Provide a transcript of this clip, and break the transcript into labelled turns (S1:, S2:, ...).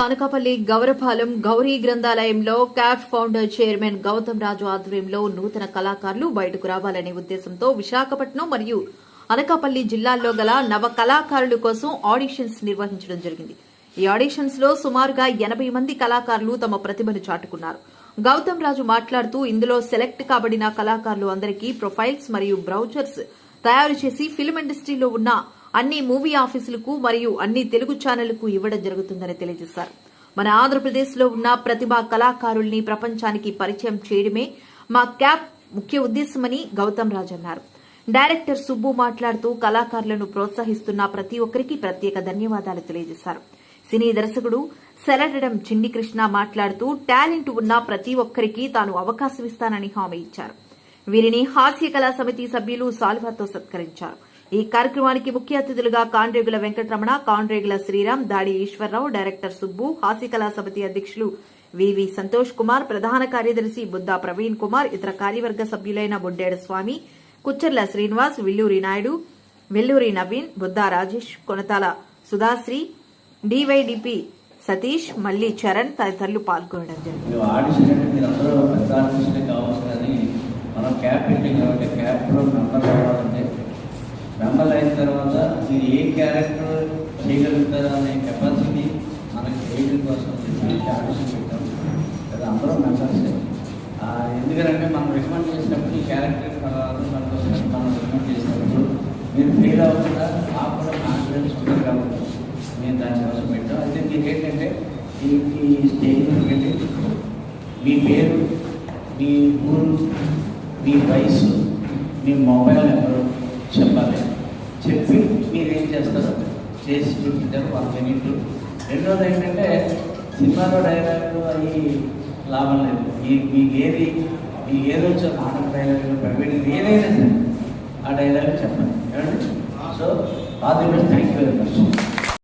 S1: Anakapalli Gowrapalem Gauri గ్రంథాలయంలో క్యాఫ్ founder chairman Gautam రాజు ఆధ్వర్యంలో నూతన కళాకారులు బయటకు రావాలనే ఉద్దేశంతో విశాఖపట్నం మరియు అనకాపల్లి జిల్లాల్లో గల నవ కళాకారుల కోసం ఆడిషన్స్ నిర్వహించడం జరిగింది. ఈ ఆడిషన్స్ లో సుమారుగా 80 మంది కళాకారులు తమ ప్రతిభను చాటుకున్నారు. గౌతమ్ రాజు మాట్లాడుతూ ఇందులో సెలెక్ట్ కాబడిన కళాకారులు అందరికీ ప్రొఫైల్స్ మరియు బ్రౌచర్స్ తయారు చేసి ఫిల్మ్ ఇండస్ట్రీలో ఉన్న అన్ని మూవీ ఆఫీసులకు మరియు అన్ని తెలుగు ఛానళ్లకు ఇవ్వడం జరుగుతుందని తెలియజేశారు. మన ఆంధ్రప్రదేశ్లో ఉన్న ప్రతిభా కళాకారుల్ని ప్రపంచానికి పరిచయం చేయడమే మా క్యాప్ ముఖ్య ఉద్దేశమని గౌతమ్ రాజ్ అన్నారు. డైరెక్టర్ సుబ్బు మాట్లాడుతూ కళాకారులను ప్రోత్సహిస్తున్న ప్రతి ఒక్కరికి ప్రత్యేక ధన్యవాదాలు తెలియజేశారు. సినీ దర్శకుడు సెలడడం చిన్ని కృష్ణ మాట్లాడుతూ టాలెంట్ ఉన్న ప్రతి ఒక్కరికి తాను అవకాశం ఇస్తానని హామీ ఇచ్చారు. వీరిని హాస్య కళా సమితి సభ్యులు సాల్వాతో సత్కరించారు. ఈ కార్యక్రమానికి ముఖ్య అతిథులుగా కాండ్రేగుల వెంకటరమణ, కాండ్రేగుల శ్రీరామ్, దాడి ఈశ్వరరావు, డైరెక్టర్ సుబ్బు, హాస్య కళా సమితి అధ్యక్షులు వివి సంతోష్ కుమార్, ప్రధాన కార్యదర్శి బుద్దా ప్రవీణ్ కుమార్, ఇతర కార్యవర్గ సభ్యులైన బొడ్డేడు స్వామి, కుచ్చర్ల శ్రీనివాస్, విల్లూరి నాయుడు, వెల్లూరి నవీన్, బుద్దా రాజేష్, కొనతాల సుధాశ్రీ, డివైడిపి సతీష్, మల్లి చరణ్ తదితరులు పాల్గొనడం జరిగింది.
S2: మెంబర్ అయిన తర్వాత మీరు ఏ క్యారెక్టర్ చేయగలుగుతారా అనే కెపాసిటీ మనకి చేయడం కోసం ఆడిషన్ పెట్టాం కదా. అందరూ మెంబర్స్. ఎందుకంటే మనం రికమెండ్ చేసినప్పుడు ఈ క్యారెక్టర్ సంతోషం మనం రికమెండ్ చేసినప్పుడు మీరు ఫెయిల్ అవ్వకుండా మాకు కూడా కాన్ఫిడెన్స్ ఉంటుంది కాబట్టి మేము దానికోసం పెట్టాం. అయితే మీకు ఏంటంటే ఈ స్టేజ్ మీద మీ పేరు, మీ ఊరు, మీ వయసు, మీ మొబైల్ నెంబరు చెప్పాలి. చెప్పి మీరు ఏం చేస్తారో చేసి చూపించారు 1 మినిట్. రెండోది ఏంటంటే సినిమాలో డైలాగులు అవి లాభం లేదు. మీకు ఏది వచ్చో నాటక డైలాగులు ప్రవీణ్ ఏదైనా సరే ఆ డైలాగ్ చెప్పండి. So all the best. Thank you very much.